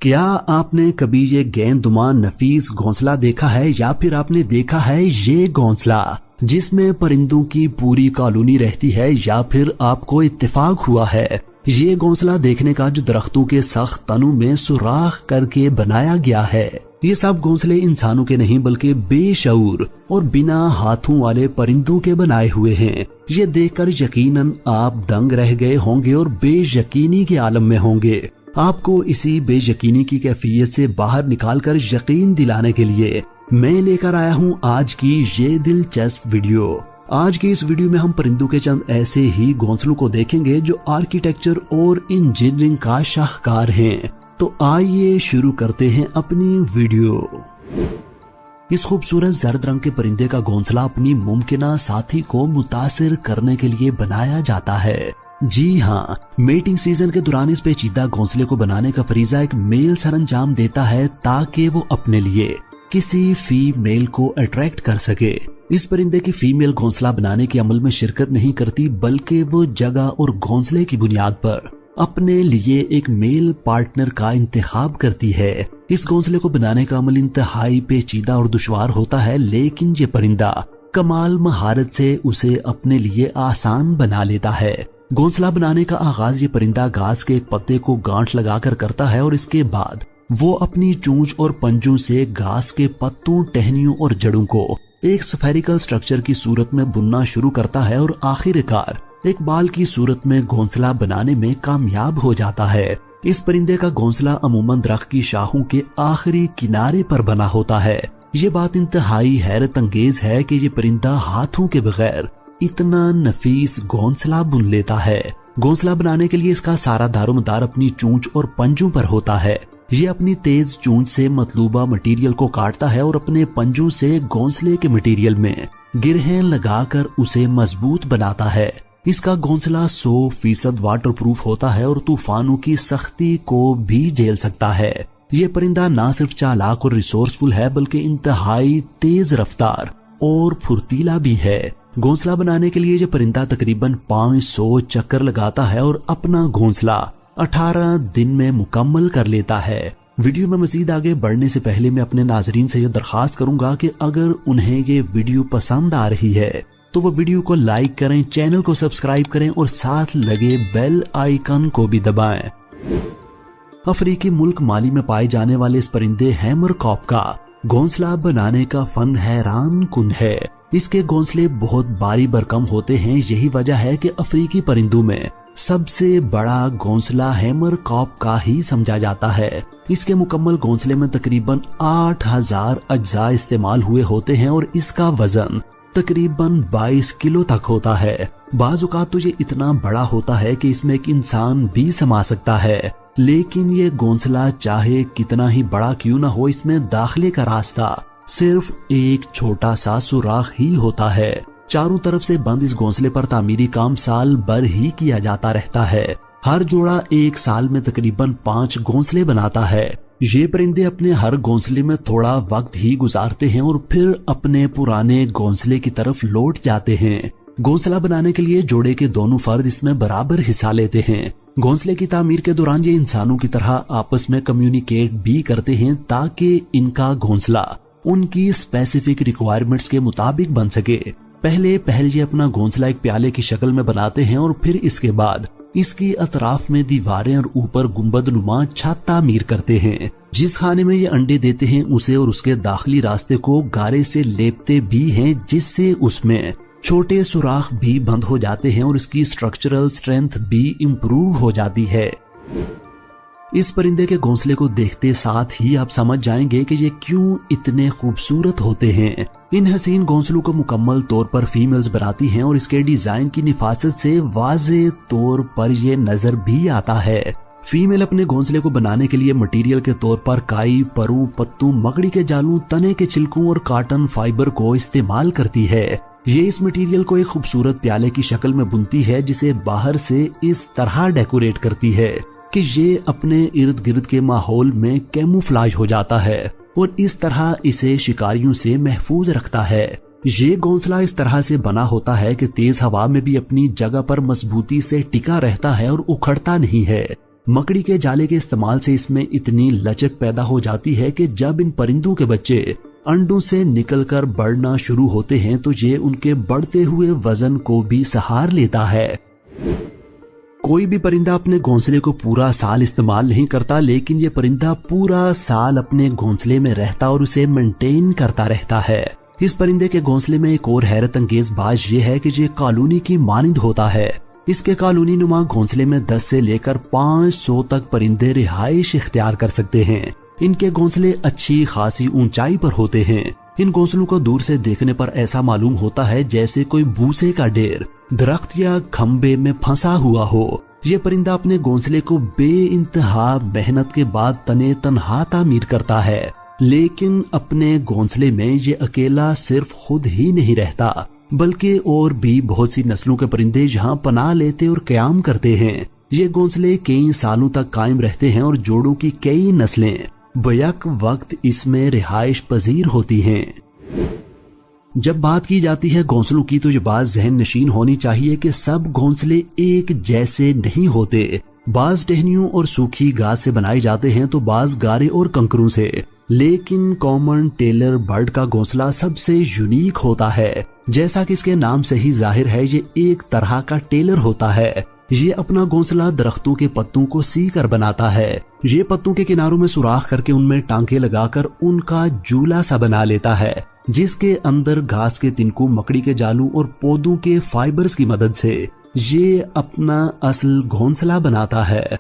क्या आपने कभी ये गेंदुमा नफीस घोंसला देखा है या फिर आपने देखा है ये घोंसला जिसमें परिंदों की पूरी कॉलोनी रहती है, या फिर आपको इत्तेफाक हुआ है ये घोंसला देखने का जो दरख्तों के सख्त तनों में सुराख करके बनाया गया है। ये सब घोंसले इंसानों के नहीं बल्कि बेशऊर और बिना हाथों वाले परिंदों के बनाए हुए हैं। ये देखकर यकीनन आप दंग रह गए होंगे और बेयकीनी के आलम में होंगे। आपको इसी बेयकीनी की कैफियत से बाहर निकालकर यकीन दिलाने के लिए मैं लेकर आया हूँ आज की ये दिलचस्प वीडियो। आज की इस वीडियो में हम परिंदों के चंद ऐसे ही घोंसलों को देखेंगे जो आर्किटेक्चर और इंजीनियरिंग का शाहकार हैं। तो आइए शुरू करते हैं अपनी वीडियो। इस खूबसूरत जर्द रंग के परिंदे का घोंसला अपनी मुमकिना साथी को मुतासिर करने के लिए बनाया जाता है। जी हाँ, मेटिंग सीजन के दौरान इस पेचीदा घोंसले को बनाने का फरीजा एक मेल सरंजाम देता है ताकि वो अपने लिए किसी फीमेल को अट्रैक्ट कर सके। इस परिंदे की फीमेल घोंसला बनाने के अमल में शिरकत नहीं करती, बल्कि वो जगह और घोंसले की बुनियाद पर अपने लिए एक मेल पार्टनर का इंतखाब करती है। इस घोंसले को बनाने का अमल इंतहाई पेचीदा और दुश्वार होता है, लेकिन ये परिंदा कमाल महारत से उसे अपने लिए आसान बना लेता है। घोंसला बनाने का आगाज ये परिंदा घास के एक पत्ते को गांठ लगाकर करता है और इसके बाद वो अपनी चोंच और पंजों से घास के पत्तों, टहनियों और जड़ों को एक स्फेरिकल स्ट्रक्चर की सूरत में बुनना शुरू करता है और आखिरकार एक बाल की सूरत में घोंसला बनाने में कामयाब हो जाता है। इस परिंदे का घोंसला अमूमन दरख्त की शाखों के आखिरी किनारे पर बना होता है। ये बात इंतहाई हैरत अंगेज है कि ये परिंदा हाथों के बगैर इतना नफीस घोंसला बुन लेता है। घोंसला बनाने के लिए इसका सारा दारोमदार अपनी चोंच और पंजों पर होता है। ये अपनी तेज चोंच से मतलूबा मटेरियल को काटता है और अपने पंजों से घोंसले के मटेरियल में गिरहें लगाकर उसे मजबूत बनाता है। इसका घोंसला 100% वाटरप्रूफ होता है और तूफानों की सख्ती को भी झेल सकता है। ये परिंदा न सिर्फ चालाक और रिसोर्सफुल है, बल्कि इंतहाई तेज रफ्तार और फुर्तीला भी है। घोंसला बनाने के लिए ये परिंदा तकरीबन 500 चक्कर लगाता है और अपना घोंसला 18 दिन में मुकम्मल कर लेता है। वीडियो में मजीद आगे बढ़ने से पहले मैं अपने नाजरीन से यह दरखास्त करूंगा कि अगर उन्हें ये वीडियो पसंद आ रही है तो वो वीडियो को लाइक करें, चैनल को सब्सक्राइब करें और साथ लगे बेल आइकन को भी दबाएं। अफ्रीकी मुल्क माली में पाए जाने वाले इस परिंदे हैमरकॉक का घोंसला बनाने का फन हैरान कुन है। इसके घोंसले बहुत भारी भरकम होते हैं। यही वजह है कि अफ्रीकी परिंदों में सबसे बड़ा घोंसला हैमरकॉक का ही समझा जाता है। इसके मुकम्मल घोंसले में तकरीबन 8000 अज्जा इस्तेमाल हुए होते हैं और इसका वजन तकरीबन 22 किलो तक होता है। बाज़ औक़ात तो ये इतना बड़ा होता है कि इसमें एक इंसान भी समा सकता है, लेकिन ये घोंसला चाहे कितना ही बड़ा क्यों ना हो, इसमें दाखिले का रास्ता सिर्फ एक छोटा सा सुराख ही होता है। चारों तरफ से बंद इस घोंसले पर तामीरी काम साल भर ही किया जाता रहता है। हर जोड़ा एक साल में तकरीबन 5 घोंसले बनाता है। ये परिंदे अपने हर घोंसले में थोड़ा वक्त ही गुजारते हैं और फिर अपने पुराने घोंसले की तरफ लौट जाते हैं। घोंसला बनाने के लिए जोड़े के दोनों फर्द इसमें बराबर हिस्सा लेते हैं। घोंसले की तामीर के दौरान ये इंसानों की तरह आपस में कम्युनिकेट भी करते हैं ताकि इनका घोंसला उनकी स्पेसिफिक रिक्वायरमेंट्स के मुताबिक बन सके। पहले ये अपना घोंसला एक प्याले की शक्ल में बनाते हैं और फिर इसके बाद इसकी अतराफ में दीवारें और ऊपर गुंबद नुमा छत तामीर करते हैं। जिस खाने में ये अंडे देते हैं उसे और उसके दाखिली रास्ते को गारे से लेपते भी हैं, जिससे उसमें छोटे सुराख भी बंद हो जाते हैं और इसकी स्ट्रक्चरल स्ट्रेंथ भी इम्प्रूव हो जाती है। इस परिंदे के घोंसले को देखते साथ ही आप समझ जाएंगे कि ये क्यों इतने खूबसूरत होते हैं। इन हसीन घोंसलों को मुकम्मल तौर पर फीमेल्स बनाती हैं और इसके डिजाइन की निफासत से वाज़े तौर पर ये नजर भी आता है। फीमेल अपने घोंसले को बनाने के लिए मटेरियल के तौर पर काई, परु, पत्तों, मकड़ी के जालों, तने के छिलकों और कॉटन फाइबर को इस्तेमाल करती है। ये इस मटेरियल को एक खूबसूरत प्याले की शक्ल में बुनती है, जिसे बाहर से इस तरह डेकोरेट करती है कि ये अपने इर्द गिर्द के माहौल में कैमोफ्लेज हो जाता है और इस तरह इसे शिकारियों से महफूज रखता है। ये घोंसला इस तरह से बना होता है कि तेज हवा में भी अपनी जगह पर मजबूती से टिका रहता है और उखड़ता नहीं है। मकड़ी के जाले के इस्तेमाल से इसमें इतनी लचक पैदा हो जाती है कि जब इन परिंदों के बच्चे अंडों से निकलकर बढ़ना शुरू होते हैं तो ये उनके बढ़ते हुए वजन को भी सहार लेता है। कोई भी परिंदा अपने घोंसले को पूरा साल इस्तेमाल नहीं करता, लेकिन ये परिंदा पूरा साल अपने घोंसले में रहता और उसे मेंटेन करता रहता है। इस परिंदे के घोंसले में एक और हैरत अंगेज बात यह है कि ये कॉलोनी की मानिंद होता है। इसके कॉलोनी नुमा घोंसले में 10 से लेकर 500 तक परिंदे रिहाइश इख्तियार कर सकते हैं। इनके घोंसले अच्छी खासी ऊंचाई पर होते हैं। इन घोंसलों को दूर से देखने पर ऐसा मालूम होता है जैसे कोई भूसे का ढेर दरख्त या खंबे में फंसा हुआ हो। ये परिंदा अपने घोंसले को बेइंतहा मेहनत के बाद तने तनहा तामीर करता है, लेकिन अपने घोंसले में ये अकेला सिर्फ खुद ही नहीं रहता, बल्कि और भी बहुत सी नस्लों के परिंदे यहाँ पनाह लेते और क़याम करते हैं। ये घोंसले कई सालों तक कायम रहते हैं और जोड़ों की कई नस्लें बैक वक्त इसमें रिहाइश पजीर होती हैं। जब बात की जाती है घोंसलों की तो ये बात जहन नशीन होनी चाहिए कि सब घोंसले एक जैसे नहीं होते। बाज टहनियों और सूखी घास से बनाए जाते हैं तो बाज गारे और कंकरों से, लेकिन कॉमन टेलर बर्ड का घोंसला सबसे यूनिक होता है। जैसा कि इसके नाम से ही जाहिर है, ये एक तरह का टेलर होता है। ये अपना घोंसला दरख्तों के पत्तों को सी कर बनाता है। ये पत्तों के किनारों में सुराख करके उनमें टांके लगाकर उनका झूला सा बना लेता है, जिसके अंदर घास के तिनकों, मकड़ी के जालों और पौधों के फाइबर्स की मदद से ये अपना असल घोंसला बनाता है।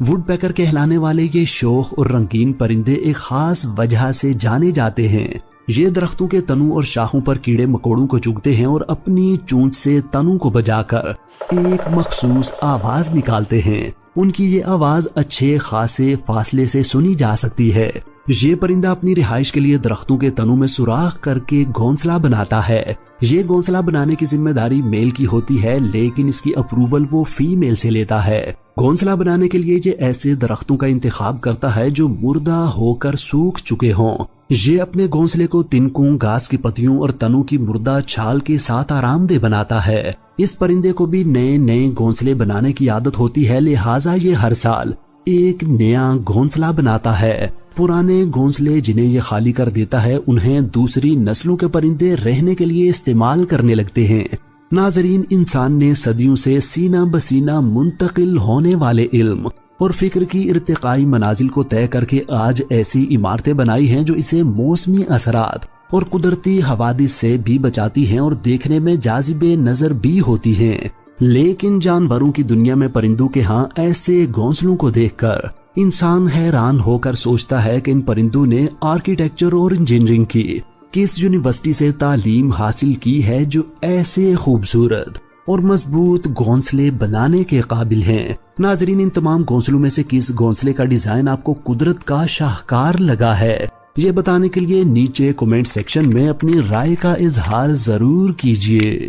वुडपेकर कहलाने वाले ये शौक और रंगीन परिंदे एक खास वजह से जाने जाते हैं। ये दरख्तों के तनों और शाखों पर कीड़े मकोड़ों को चुगते हैं और अपनी चोंच से तनों को बजाकर एक मखसूस आवाज निकालते हैं। उनकी ये आवाज अच्छे खासे फासले से सुनी जा सकती है। ये परिंदा अपनी रिहाइश के लिए दरख्तों के तनों में सुराख करके घोंसला बनाता है। ये घोंसला बनाने की जिम्मेदारी मेल की होती है, लेकिन इसकी अप्रूवल वो फीमेल से लेता है। घोंसला बनाने के लिए ये ऐसे दरख्तों का इंतखाब करता है जो मुर्दा होकर सूख चुके हों। ये अपने घोंसले को तिनकों, घास की पत्तियों और तनों की मुर्दा छाल के साथ आरामदेह बनाता है। इस परिंदे को भी नए नए घोंसले बनाने की आदत होती है, लिहाजा ये हर साल एक नया घोंसला बनाता है। पुराने घोंसले जिन्हें ये खाली कर देता है, उन्हें दूसरी नस्लों के परिंदे रहने के लिए इस्तेमाल करने लगते हैं। नाजरीन, इंसान ने सदियों से सीना बसीना मुंतकिल होने वाले इल्म और फिक्र की इर्तिकाई मनाजिल को तय करके आज ऐसी इमारतें बनाई हैं जो इसे मौसमी असरात और कुदरती हवादिस से भी बचाती हैं और देखने में जाजिबे नजर भी होती हैं। लेकिन जानवरों की दुनिया में परिंदों के यहाँ ऐसे घोंसलों को देखकर इंसान हैरान होकर सोचता है कि इन परिंदों ने आर्किटेक्चर और इंजीनियरिंग की किस यूनिवर्सिटी से तालीम हासिल की है जो ऐसे खूबसूरत और मजबूत घोंसले बनाने के काबिल हैं। नाजरीन, इन तमाम घोंसलों में से किस घोंसले का डिजाइन आपको कुदरत का शाहकार लगा है, ये बताने के लिए नीचे कमेंट सेक्शन में अपनी राय का इजहार जरूर कीजिए।